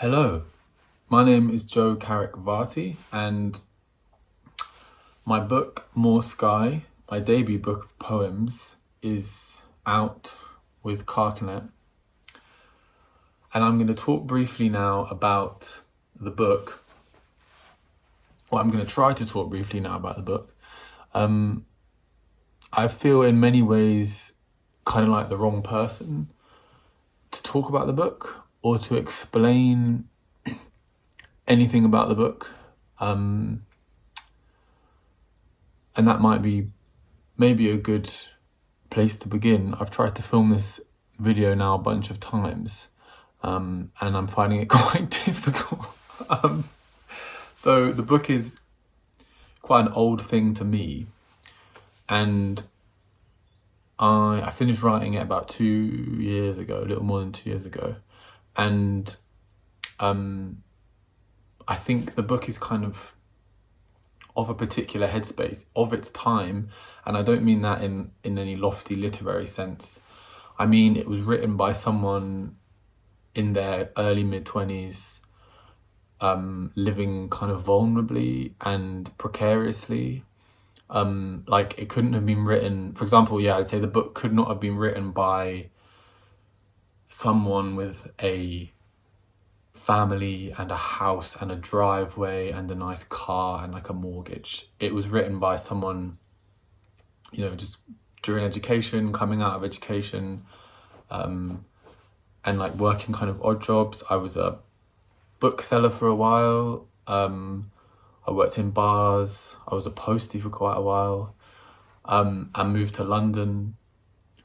Hello, my name is Joe Carrick-Varty, and my book, More Sky, my debut book of poems, is out with Carcanet. And I'm going to talk briefly now about the book. Well, I'm going to try to talk briefly now about the book. I feel in many ways kind of like the wrong person to talk about the book or to explain anything about the book. And that might be maybe a good place to begin. I've tried to film this video now a bunch of times, and I'm finding it quite difficult. So the book is quite an old thing to me, and I finished writing it about 2 years ago, a little more than 2 years ago, and I think the book is kind of a particular headspace of its time, and I don't mean that in any lofty literary sense. I mean it was written by someone in their early mid-20s, living kind of vulnerably and precariously. Like it couldn't have been written, for example, I'd say the book could not have been written by someone with a family and a house and a driveway and a nice car and like a mortgage. It was written by someone, just during education, coming out of education, and like working kind of odd jobs. I was a bookseller for a while. I worked in bars. I was a postie for quite a while. I moved to London.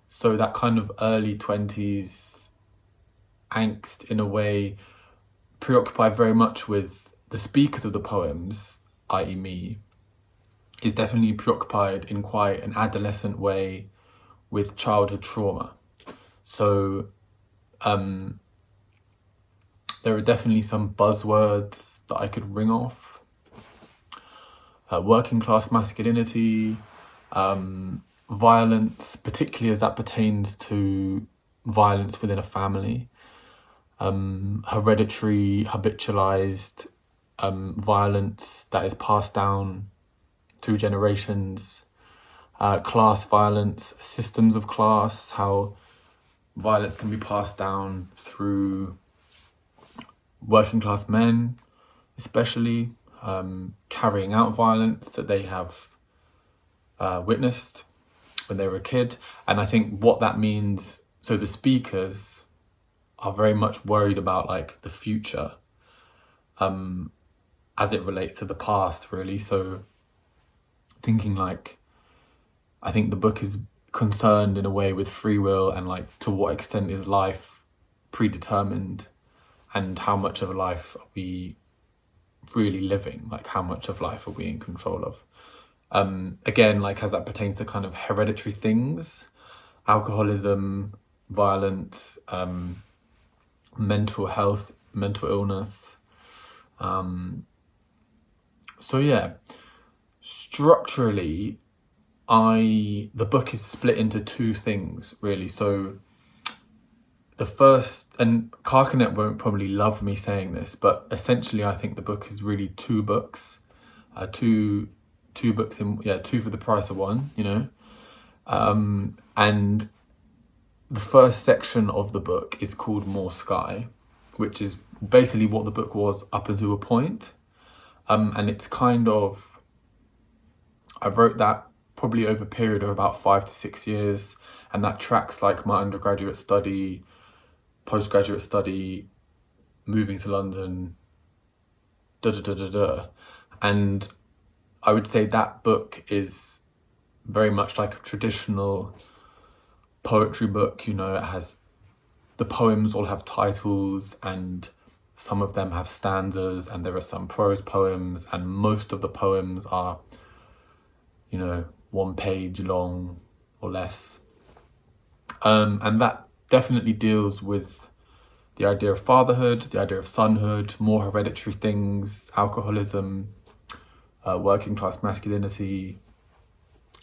So that kind of early 20s angst, in a way, preoccupied very much with the speakers of the poems, i.e. me, is definitely preoccupied in quite an adolescent way with childhood trauma. So there are definitely some buzzwords that I could ring off. Working class masculinity, violence, particularly as that pertains to violence within a family, hereditary, habitualized violence that is passed down through generations, class violence, systems of class, how violence can be passed down through working class men, especially carrying out violence that they have witnessed when they were a kid. And I think what that means, so the speakers are very much worried about like the future as it relates to the past, really. So thinking like, I think the book is concerned in a way with free will and like to what extent is life predetermined and how much of a life are we really living, like how much of life are we in control of. Again, like as that pertains to kind of hereditary things, alcoholism, violence, mental health, mental illness. So yeah, structurally, the book is split into two things, really. So the first, and Carcanet won't probably love me saying this, but essentially I think the book is really two books, two books in, two for the price of one, and the first section of the book is called More Sky, which is basically what the book was up until a point. And it's kind of, I wrote that probably over a period of about 5 to 6 years, and that tracks like my undergraduate study, postgraduate study, moving to London, and I would say that book is very much like a traditional poetry book. It has, the poems all have titles, and some of them have stanzas, and there are some prose poems, and most of the poems are 1 page long or less, and that definitely deals with the idea of fatherhood, the idea of sonhood, more hereditary things, alcoholism, working class masculinity,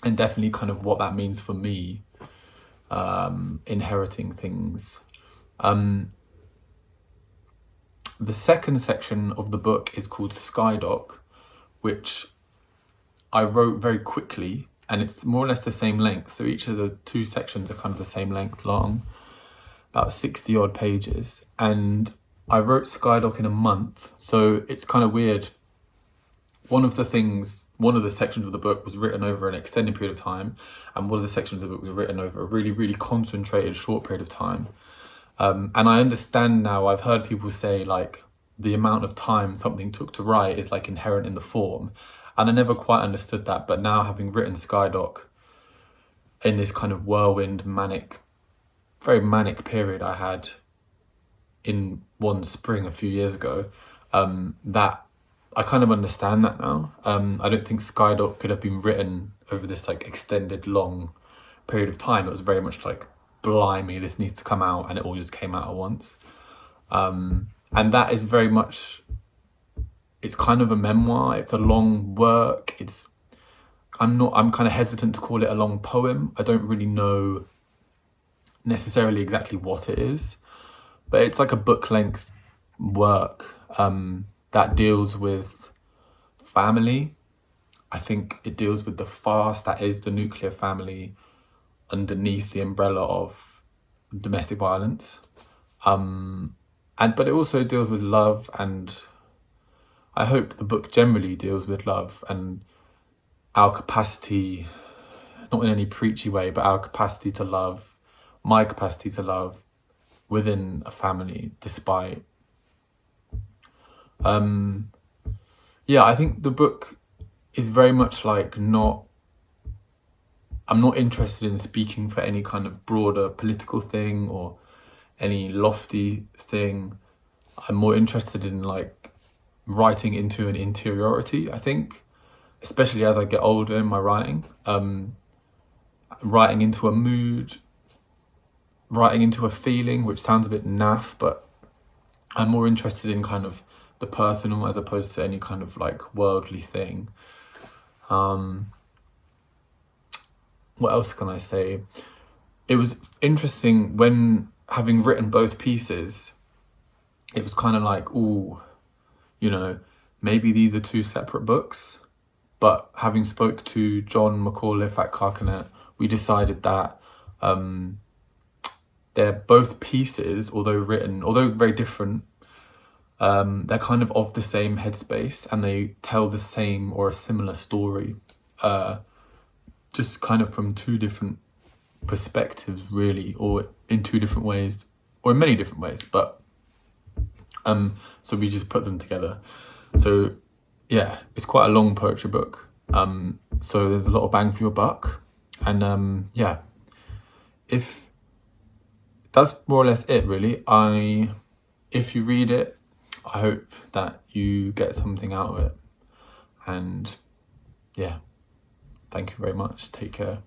and definitely kind of what that means for me, inheriting things. The second section of the book is called Skydoc, which I wrote very quickly, and it's more or less the same length. So each of the two sections are kind of the same length long, about 60 odd pages. And I wrote Skydoc in a month, so it's kind of weird. One of the sections of the book was written over an extended period of time, and one of the sections of the book was written over a really, really concentrated short period of time. And I understand now, I've heard people say like the amount of time something took to write is like inherent in the form. And I never quite understood that, but now having written Skydoc in this kind of whirlwind, very manic period I had in one spring a few years ago, that I kind of understand that now. I don't think Skydoc could have been written over this like extended long period of time. It was very much like, blimey, this needs to come out, and it all just came out at once. And that is very much, it's kind of a memoir. It's a long work. I'm kind of hesitant to call it a long poem. I don't really know necessarily exactly what it is, but it's like a book length work that deals with family. I think it deals with the farce that is the nuclear family underneath the umbrella of domestic violence. But it also deals with love, and I hope the book generally deals with love and our capacity, not in any preachy way, but our capacity to love, my capacity to love within a family, despite. I think the book is very much like I'm not interested in speaking for any kind of broader political thing or any lofty thing. I'm more interested in like writing into an interiority, I think, especially as I get older in my writing. Writing into a mood, writing into a feeling, which sounds a bit naff, but I'm more interested in kind of the personal as opposed to any kind of like worldly thing. What else can I say? It was interesting when, having written both pieces, it was kind of like, ooh, maybe these are two separate books. But having spoke to John McAuliffe at Carcanet, we decided that they're both pieces, although very different, they're kind of the same headspace, and they tell the same or a similar story, just kind of from two different perspectives, really, or in two different ways, or in many different ways. But so we just put them together. So yeah, it's quite a long poetry book. So there's a lot of bang for your buck, and if that's more or less it, really. If you read it, I hope that you get something out of it. And yeah, thank you very much. Take care.